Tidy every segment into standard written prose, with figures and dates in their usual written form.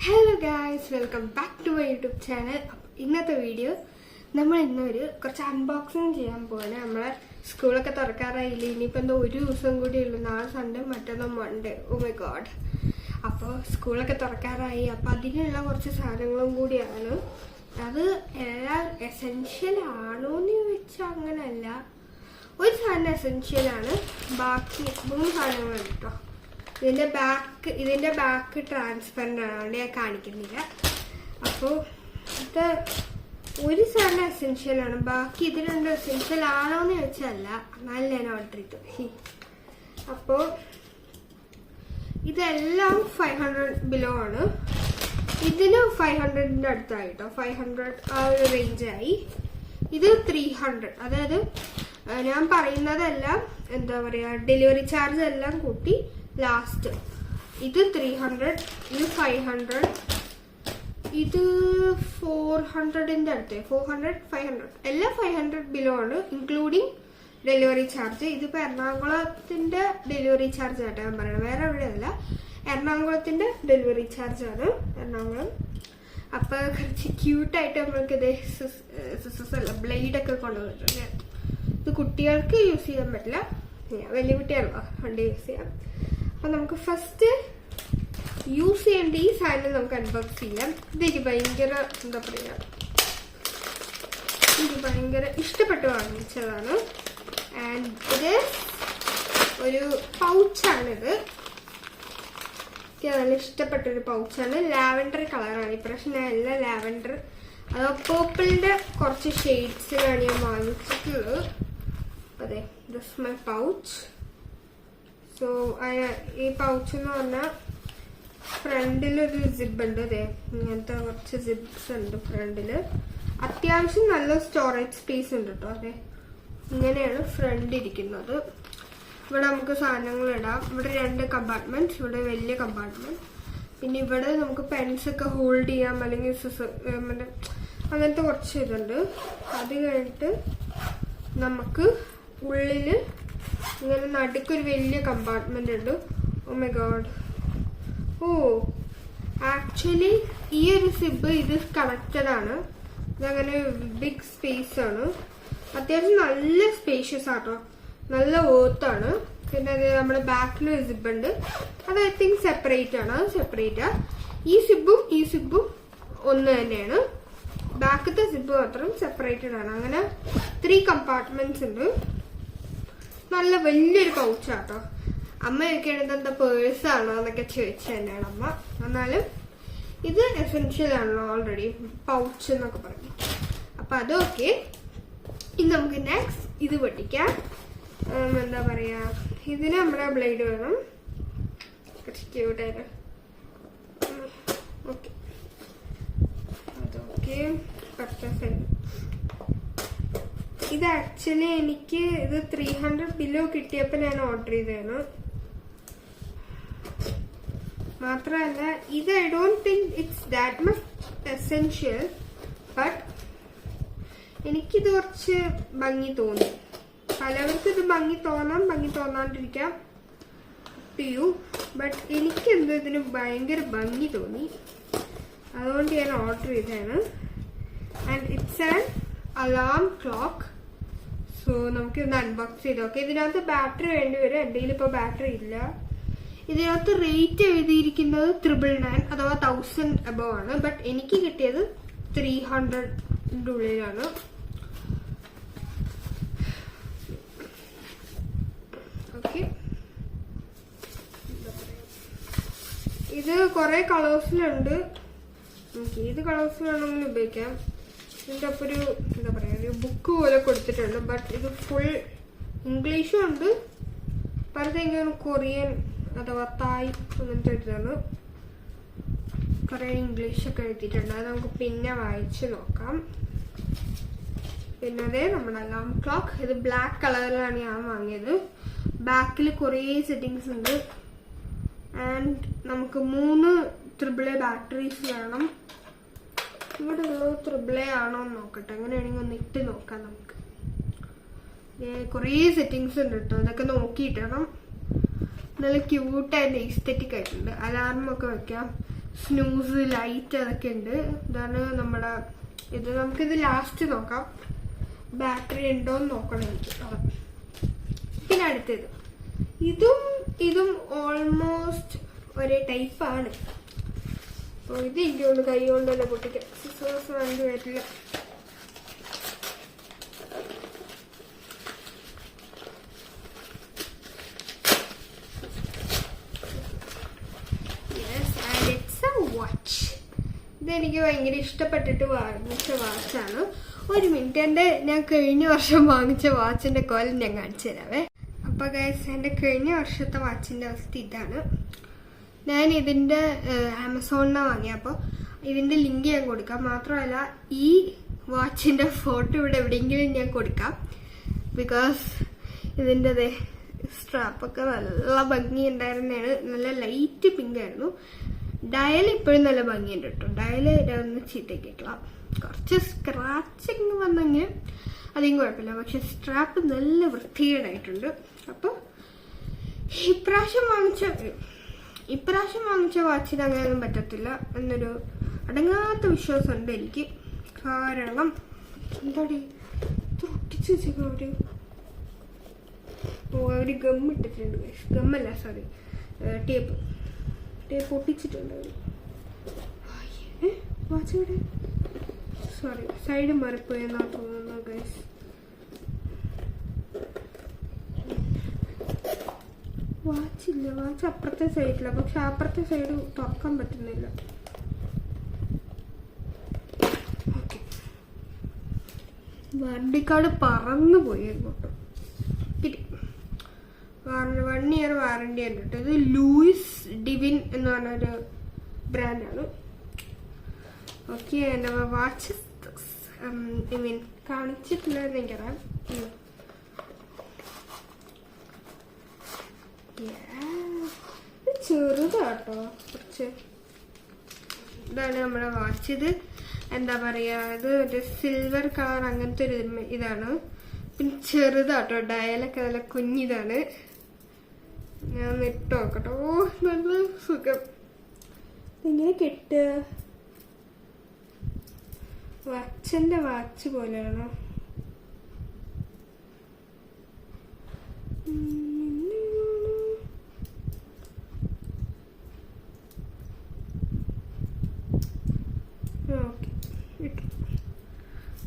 Hello guys, welcome back to my YouTube channel. ഇന്നത്തെ video നമ്മൾ കുറച്ച് അൺബോക്സിങ് ചെയ്യാൻ പോവാണ്. നമ്മളെ സ്കൂളൊക്കെ തുറക്കാറായില്ലേ, ഇനിയിപ്പോൾ എന്തോ ഒരു ദിവസം കൂടി ഉള്ളൂ. നാളെ സൺഡേ, മറ്റന്നാൾ മൺഡേ. Oh my God. അപ്പോൾ സ്കൂളൊക്കെ തുറക്കാറായി. അപ്പം അതിനുള്ള കുറച്ച് സാധനങ്ങളും കൂടിയാണ്. അത് എല്ലാം എസെൻഷ്യൽ ആണോ എന്ന് ചോദിച്ചാൽ അങ്ങനെയല്ല. ഒരു സാധനം എസെൻഷ്യലാണ്, ബാക്കി 3 സാധനങ്ങളുണ്ട് കേട്ടോ. ഇതിന്റെ ബാക്ക് ട്രാൻസ്പെറന്റ് ആണ്, അതുകൊണ്ട് ഞാൻ കാണിക്കുന്നില്ല. അപ്പോൾ ഇത് ഒരു സാധനം എസെൻഷ്യൽ ആണ്, ബാക്കി ഇത് രണ്ടും എസെൻഷ്യൽ ആണോ എന്ന് ചോദിച്ചല്ല, എന്നാലും ഞാൻ ഓർഡർ ചെയ്തു. അപ്പോൾ ഇതെല്ലാം 500 ബിലോ ആണ്. ഇതിന് 500ന്റെ അടുത്തായിട്ടോ, 500 ആ ഒരു റേഞ്ചായി. ഇത് 300, അതായത് ഞാൻ പറയുന്നതെല്ലാം എന്താ പറയാ, ഡെലിവറി ചാർജ് എല്ലാം കൂട്ടി ലാസ്റ്റ്. ഇത് 300, ഇത് 500, ഇത് 400ന്റെ അടുത്ത്, 400, 500 എല്ലാം 500 ബിലോ ആണ്, ഇൻക്ലൂഡിങ് ഡെലിവറി ചാർജ്. ഇതിപ്പോ എറണാകുളത്തിന്റെ ഡെലിവറി ചാർജ് ആട്ടോ ഞാൻ പറയണത്, വേറെ എവിടെയല്ല. എറണാകുളത്തിന്റെ ഡെലിവറി ചാർജ് ആണ്, എറണാകുളം. അപ്പൊ കുറച്ച് ക്യൂട്ടായിട്ട് നമ്മൾക്ക് ഇത് ബ്ലേഡ് ഒക്കെ കൊണ്ടുവന്നിട്ടുണ്ട്. ഇത് കുട്ടികൾക്ക് യൂസ് ചെയ്യാൻ പറ്റില്ല, വലിയ കുട്ടികളോ കൊണ്ട് യൂസ് ചെയ്യാം. അപ്പൊ നമുക്ക് ഫസ്റ്റ് യൂസ് ചെയ്യേണ്ട ഈ സാധനം നമുക്ക് അൺബോക്സ് ചെയ്യാം. ഇതെനിക്ക് ഭയങ്കര എന്താ പറയാ, എനിക്ക് ഭയങ്കര ഇഷ്ടപ്പെട്ട് വാങ്ങിച്ചതാണ്. ആൻഡ് ഇത് ഒരു പൗച്ചാണിത്. എനിക്ക് നല്ല ഇഷ്ടപ്പെട്ടൊരു പൗച്ചാണ്. ലാവൻഡർ കളറാണ് ഇപ്രാവശ്യം. ഞാൻ എല്ലാം ലാവൻഡർ, അത് പേർപ്പിളിന്റെ കുറച്ച് ഷെയ്ഡ്സിലാണ് ഞാൻ വാങ്ങിച്ചിട്ടുള്ളത്. അതെ, ദിസ് മൈ പൗച്ച്. സോ ഈ പൗച്ച് എന്ന് പറഞ്ഞാൽ ഫ്രണ്ടിലൊരു സിബ് ഉണ്ട്. അതെ, ഇങ്ങനത്തെ കുറച്ച് സിബ്സ് ഉണ്ട് ഫ്രണ്ടില്. അത്യാവശ്യം നല്ല സ്റ്റോറേജ് സ്പേസ് ഉണ്ട് കേട്ടോ. അതെ, ഇങ്ങനെയാണ് ഫ്രണ്ട് ഇരിക്കുന്നത്. ഇവിടെ നമുക്ക് സാധനങ്ങൾ ഇടാം. ഇവിടെ 2 കമ്പാർട്ട്മെന്റ്സ്, ഇവിടെ വലിയ കമ്പാർട്ട്മെന്റ്. പിന്നെ ഇവിടെ നമുക്ക് പെൻസ് ഒക്കെ ഹോൾഡ് ചെയ്യാം, അല്ലെങ്കിൽ അങ്ങനത്തെ കുറച്ച് ഇതുണ്ട്. അത് കഴിഞ്ഞിട്ട് നമുക്ക് ഉള്ളില് ഇങ്ങനെ നടുക്കൊരു വലിയ കമ്പാർട്ട്മെന്റ് ഉണ്ട്. Oh my god. Oh, actually ഈ ഒരു സിബ് ഇത് കണക്റ്റഡ് ആണ്. ഇതങ്ങനെ ബിഗ് സ്പേസ് ആണ്, അത്യാവശ്യം നല്ല സ്പേഷ്യസ് ആട്ടോ, നല്ല വോർത്താണ്. പിന്നെ അത് നമ്മുടെ ബാക്കിൽ ഒരു സിബ് ഉണ്ട്, അത് ഐ തിങ്ക് സെപ്പറേറ്റ് ആണ്, അത് സെപ്പറേറ്റാ. ഈ സിബും ഒന്ന് തന്നെയാണ്, ബാക്കത്തെ സിബ് മാത്രം സെപ്പറേറ്റഡ് ആണ്. അങ്ങനെ 3 കമ്പാർട്ട്മെന്റ്സ് ഉണ്ട്. നല്ല വലിയൊരു പൗച്ചാട്ടോ. അമ്മ ചോദിക്കണത് എന്താ പേഴ്സ് ആണോ എന്നൊക്കെ ചോദിച്ചു തന്നെയാണ് അമ്മ. എന്നാലും ഇത് എസെൻഷ്യൽ ആണല്ലോ ഓൾറെഡി, പൗച്ച് എന്നൊക്കെ പറഞ്ഞു. അപ്പൊ അതൊക്കെ. ഇനി നമുക്ക് നെക്സ്റ്റ് ഇത് പൊട്ടിക്കാം. എന്താ പറയാ, ഇതിന് നമ്മുടെ ബ്ലേഡ് വേണം. ക്യൂട്ടായിട്ട്. ഓക്കെ, അതൊക്കെ പർച്ചേസ്. ഇത് ആക്ച്വലി എനിക്ക് ഇത് 300 ബിലോ കിട്ടിയപ്പോ ഞാൻ ഓർഡർ ചെയ്തതാണ്. മാത്രമല്ല ഇത് I don't think it's that much essential, but എനിക്കിത് കുറച്ച് ഭംഗി തോന്നി. പലവർക്കും ഇത് ഭംഗി തോന്നാം, ഭംഗി തോന്നാണ്ടിരിക്കാം, ബട്ട് എനിക്ക് എന്തോ ഇതിന് ഭയങ്കര ഭംഗി തോന്നി, അതുകൊണ്ട് ഞാൻ ഓർഡർ ചെയ്തതാണ്. And it's an alarm clock. So നമുക്ക് ഇന്ന് അൺബോക്സ് ചെയ്ത് നോക്കാം. ഇതിനകത്ത് ബാറ്ററി വേണ്ടി വരും, എൻ്റെ കയ്യിൽ ഇപ്പോൾ ബാറ്ററി ഇല്ല. ഇതിനകത്ത് റേറ്റ് എഴുതിയിരിക്കുന്നത് 999, അഥവാ 1000 അബവ് ആണ്. ബട്ട് എനിക്ക് കിട്ടിയത് 300ന്റെ ഉള്ളിലാണ്. ഓക്കെ, ഇത് കുറെ കളേഴ്സിലുണ്ട്. നമുക്ക് ഏത് കളേഴ്സ് വേണമെങ്കിലും ഉപയോഗിക്കാം. ഇതിൻ്റെ ഒപ്പം ഒരു എന്താ പറയാ, ഒരു ബുക്ക് പോലെ കൊടുത്തിട്ടുണ്ട്. ബട്ട് ഇത് ഫുൾ ഇംഗ്ലീഷും ഉണ്ട്, പലതെങ്കിലും കൊറിയൻ അഥവാ തായ് അങ്ങനത്തെ ഇതാണ്. കുറെ ഇംഗ്ലീഷൊക്കെ എഴുതിയിട്ടുണ്ട്, അത് നമുക്ക് പിന്നെ വായിച്ച് നോക്കാം. പിന്നെ അതെ നമ്മുടെ അലാം ക്ലോക്ക്. ഇത് ബ്ലാക്ക് കളറിലാണ് ഞാൻ വാങ്ങിയത്. ബാക്കിൽ കുറേ സെറ്റിങ്സ് ഉണ്ട്. ആൻഡ് നമുക്ക് 3 AAA ബാറ്ററീസ് വേണം. ഇവിടെ ഉള്ളത് AAA ആണോ എന്ന് നോക്കട്ടെ, അങ്ങനെയാണെങ്കിൽ ഒന്ന് ഇട്ട് നോക്കാം നമുക്ക്. കുറേ സെറ്റിങ്സ് ഉണ്ട് കേട്ടോ, ഇതൊക്കെ നോക്കിയിട്ടണം. നല്ല ക്യൂട്ടായിട്ട് എസ്തെറ്റിക് ആയിട്ടുണ്ട്. അലാറം ഒക്കെ വെക്കാം. സ്നൂസ് ലൈറ്റ് അതൊക്കെ ഉണ്ട്. ഇതാണ് നമ്മുടെ ഇത്. നമുക്കിത് ലാസ്റ്റ് നോക്കാം, ബാറ്ററി ഉണ്ടോന്ന് നോക്കണം എനിക്ക്. പിന്നെ അടുത്തത് ഇതും ഓൾമോസ്റ്റ് ഒരേ ടൈപ്പാണ്. അപ്പോൾ ഇത് എനിക്ക് കൊണ്ട് കൈ കൊണ്ട് തന്നെ പൊട്ടിക്കാം, സിസേഴ്സ് വേണ്ടി വരില്ല. ഇതെനിക്ക് ഭയങ്കര ഇഷ്ടപ്പെട്ടിട്ട് വാങ്ങിച്ച വാച്ചാണ്. ഒരു മിനിറ്റ്, ഞാൻ കഴിഞ്ഞ വർഷം വാങ്ങിച്ച വാച്ചിന്റെ കോലം ഞാൻ കാണിച്ചു തരാവേ. അപ്പൊ ഗൈസ്, എൻ്റെ കഴിഞ്ഞ വർഷത്തെ വാച്ചിന്റെ അവസ്ഥ ഇതാണ്. ഞാൻ ഇതിന്റെ ആമസോണിനാണ് വാങ്ങിയപ്പോൾ ഇതിന്റെ ലിങ്ക് ഞാൻ കൊടുക്കാം. മാത്രമല്ല ഈ വാച്ചിന്റെ ഫോട്ടോ ഇവിടെ എവിടെയെങ്കിലും ഞാൻ കൊടുക്കാം. ബിക്കോസ് ഇതിൻ്റെ സ്ട്രാപ്പൊക്കെ നല്ല ഭംഗി ഉണ്ടായിരുന്നതാണ്. നല്ല ലൈറ്റ് പിങ്ക് ആയിരുന്നു. ഡയൽ ഇപ്പോഴും നല്ല ഭംഗിയുണ്ട് കേട്ടോ. ഡയൽ ഒന്ന് ചീത്തക്കിട്ടலாம். കുറച്ച് സ്ക്രാച്ചിങ് വന്നെങ്കിൽ അധികം കുഴപ്പമില്ല. പക്ഷെ സ്ട്രാപ്പ് നല്ല വൃത്തികേടായിട്ടുണ്ട്. അപ്പോൾ ഇപ്രാവശ്യം വാങ്ങിച്ച വാച്ചിന് അങ്ങനെയൊന്നും പറ്റത്തില്ല എന്നൊരു അടങ്ങാത്ത വിശ്വാസമുണ്ട് എനിക്ക്. കാരണം എന്താടി ഒട്ടിച്ച് വെച്ചേക്കവര് അവര് ഗമ്മിട്ടിട്ടുണ്ട്. ഗമ്മല്ല, സോറി, ടേപ്പ് ഒട്ടിച്ചിട്ടുണ്ട് അവര്. വാച്ചിവിടെ സോറി സൈഡ് മറിപ്പോയെന്നാ തോന്നുന്നു ഗൈസ്. വാച്ചില്ല, വാച്ച് അപ്പുറത്തെ സൈഡില്ല. പക്ഷെ അപ്പുറത്തെ സൈഡ് തുറക്കാൻ പറ്റുന്നില്ല. ഓക്കെ, വാറണ്ടി കാർഡ് പറന്നു പോയി അങ്ങോട്ട്. 1 year വാറണ്ടി ഉണ്ട് കേട്ടോ. ഇത് ലൂയിസ് ഡിവിൻ എന്ന് പറഞ്ഞൊരു ബ്രാൻഡാണ്. ഓക്കെ, എൻ്റെ വാച്ച് കാണിച്ചിട്ടില്ലെന്ന് എനിക്കറിയാം. ചെറുതാട്ടോ കുറച്ച്. ഇതാണ് നമ്മുടെ വാച്ച്. ഇത് എന്താ പറയാ, ഇത് ഒരു സിൽവർ കളർ അങ്ങനത്തെ ഒരു ഇതാണ്. പിന്നെ ചെറുതാട്ടോ, ഡയലൊക്കെ നല്ല കുഞ്ഞിതാണ്. ഞാൻ ഇട്ട് നോക്കട്ടോ. ഓ, നല്ല സുഖം. ഇങ്ങനെ കെട്ടുക, വാച്ചന്റെ വാച്ച് പോലെയാണോ? ഓക്കെ,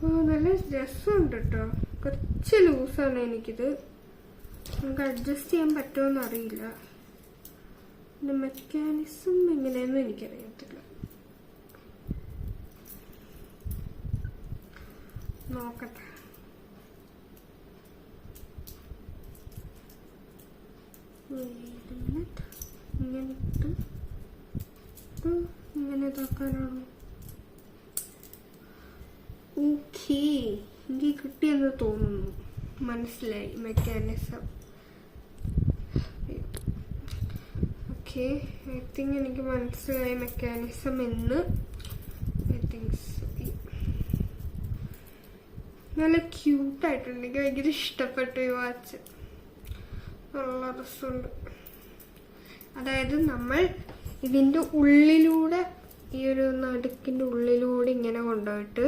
ഓ നല്ല രസമുണ്ട് കേട്ടോ. കുറച്ച് ലൂസാണ് എനിക്കിത്. നമുക്ക് അഡ്ജസ്റ്റ് ചെയ്യാൻ പറ്റുമോന്ന് അറിയില്ല. ഇതിന്റെ മെക്കാനിസം എങ്ങനെയെന്നും എനിക്കറിയത്തില്ല. നോക്കട്ടെ. ഇങ്ങനെ ഇട്ട് ഇങ്ങനെ ഇതാക്കാനാണോ? ഓക്കേ, എനിക്ക് കിട്ടിയെന്ന് തോന്നുന്നു. മനസ്സിലായി മെക്കാനിസം. ഓക്കെ, ഐ തിങ്ക് എനിക്ക് മനസ്സിലായി മെക്കാനിസം എന്ന്. ഐ തിങ്ക് നല്ല ക്യൂട്ടായിട്ടുണ്ട്. എനിക്ക് ഭയങ്കര ഇഷ്ടപ്പെട്ടു ഈ വാച്ച്. നല്ല രസമുണ്ട്. അതായത് നമ്മൾ ഇതിൻ്റെ ഉള്ളിലൂടെ, ഈ ഒരു നടുക്കിൻ്റെ ഉള്ളിലൂടെ ഇങ്ങനെ കൊണ്ടുപോയിട്ട്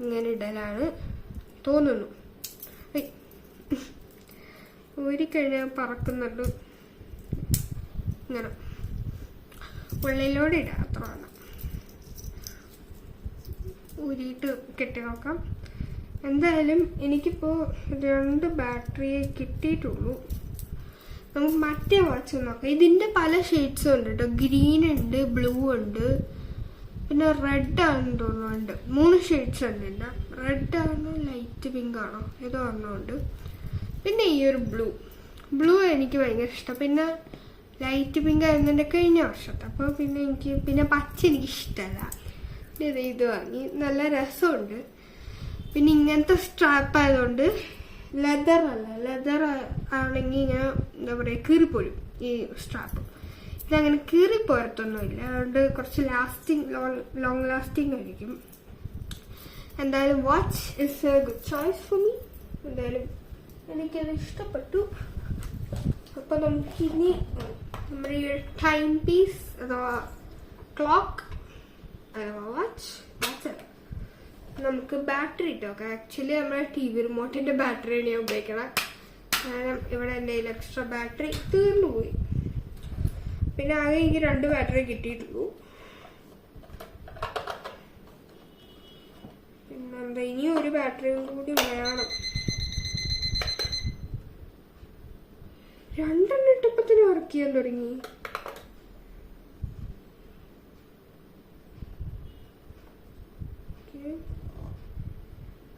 ഇങ്ങനെ ഇടലാണ് തോന്നുന്നു. ഊരിക്കഴിഞ്ഞാൽ പറക്കുന്നുണ്ട്. ഇങ്ങനെ ഉള്ളിലൂടെ ഇടാം, അത്ര വേണം. ഊരിയിട്ട് കെട്ടി നോക്കാം. എന്തായാലും എനിക്കിപ്പോൾ 2 ബാറ്ററിയെ കിട്ടിയിട്ടുള്ളൂ. നമുക്ക് മറ്റേ വാച്ച് നോക്കാം. ഇതിൻ്റെ പല ഷെയ്ഡ്സും ഉണ്ട് കേട്ടോ. ഗ്രീൻ ഉണ്ട്, ബ്ലൂ ഉണ്ട്, പിന്നെ റെഡ് ആണെന്ന് തോന്നുന്നുണ്ട്. 3 ഷെയ്ഡ്സ് ഉണ്ട്. എൻ്റെ റെഡ് ആണോ ലൈറ്റ് പിങ്ക് ആണോ ഏതോ ഒരെണ്ണമുണ്ട്. പിന്നെ ഈ ഒരു ബ്ലൂ എനിക്ക് ഭയങ്കര ഇഷ്ടം. പിന്നെ ലൈറ്റ് പിങ്ക് ആയിരുന്നു എൻ്റെ കഴിഞ്ഞ വർഷത്തെ. അപ്പോൾ പിന്നെ പിന്നെ പച്ച എനിക്ക് ഇഷ്ടമല്ല. പിന്നെ ഇത് വാങ്ങി. നല്ല രസമുണ്ട്. പിന്നെ ഇങ്ങനത്തെ സ്ട്രാപ്പ് ആയതുകൊണ്ട് ലെതർ ആണെങ്കിൽ ഇങ്ങനെ എന്താ പറയുക കീറിപ്പോഴും ഈ സ്ട്രാപ്പ്. ഇതങ്ങനെ കീറിപ്പോരത്തൊന്നുമില്ല. അതുകൊണ്ട് കുറച്ച് ലോങ് ലാസ്റ്റിംഗ് ആയിരിക്കും. എന്തായാലും watch is A good choice for me. എന്തായാലും എനിക്കത് ഇഷ്ടപ്പെട്ടു. അപ്പോൾ നമുക്കിനി നമ്മുടെ ഈ ടൈം പീസ് അഥവാ ക്ലോക്ക് വാച്ച്. നമുക്ക് ബാറ്ററി ഇട്ടോക്കെ. ആക്ച്വലി നമ്മുടെ TV റിമോട്ടിന്റെ ബാറ്ററിയാണ് ഞാൻ ഉപയോഗിക്കണം. കാരണം ഇവിടെ എൻ്റെ കയ്യിൽ എക്സ്ട്രാ ബാറ്ററി തീർന്നു പോയി. പിന്നെ ആകെ എനിക്ക് 2 ബാറ്ററി കിട്ടിയിട്ടുള്ളൂ. പിന്നെന്താ, ഇനി ഒരു ബാറ്ററിയും കൂടി വേണം. 2 ഇട്ടപ്പത്തിന് വർക്ക് ചെയ്യാൻ തുടങ്ങി.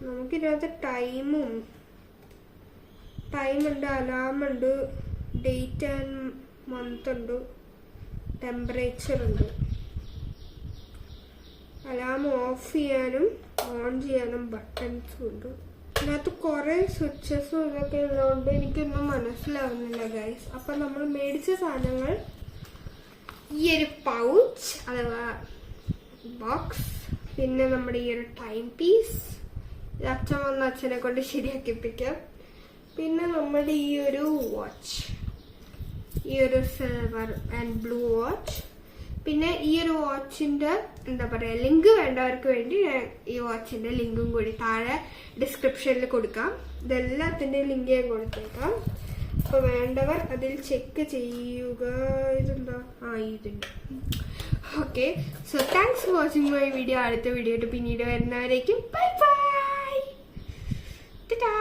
നമുക്കിതിനകത്ത് ടൈമുണ്ട്, അലാമുണ്ട്, ഡേറ്റ് ആൻഡ് മന്ത് ഉണ്ട്, ടെമ്പറേച്ചർ ഉണ്ട്. അലാം ഓഫ് ചെയ്യാനും ഓൺ ചെയ്യാനും ബട്ടൺസും ഉണ്ട്. ഇതിനകത്ത് കുറെ സ്വിച്ചസും ഇതൊക്കെ ഉള്ളതുകൊണ്ട് എനിക്കൊന്നും മനസ്സിലാവുന്നില്ല ഗൈസ്. അപ്പൊ നമ്മൾ മേടിച്ച സാധനങ്ങൾ ഈ ഒരു പൗച്ച് അഥവാ ബോക്സ്, പിന്നെ നമ്മുടെ ഈ ഒരു ടൈം പീസ്, അച്ഛൻ വന്ന അച്ഛനെ കൊണ്ട് ശരിയാക്കിപ്പിക്കാം. പിന്നെ നമ്മുടെ ഈ ഒരു വാച്ച്, ഈ ഒരു സിൽവർ ആൻഡ് ബ്ലൂ വാച്ച്. പിന്നെ ഈ ഒരു വാച്ചിന്റെ എന്താ പറയാ, ലിങ്ക് വേണ്ടവർക്ക് വേണ്ടി ഞാൻ ഈ വാച്ചിന്റെ ലിങ്കും കൂടി താഴെ ഡിസ്ക്രിപ്ഷനിൽ കൊടുക്കാം. ഇതെല്ലാത്തിന്റെയും ലിങ്ക് ഞാൻ കൊടുത്തേക്കാം. അപ്പൊ വേണ്ടവർ അതിൽ ചെക്ക് ചെയ്യുക. ഇതെന്താ, ഇതുണ്ട്. Okay, so thanks for watching my video. അടുത്ത വീഡിയോ പിന്നീട് വരുന്നവരേക്കും ബൈ ബൈ. Ta-da!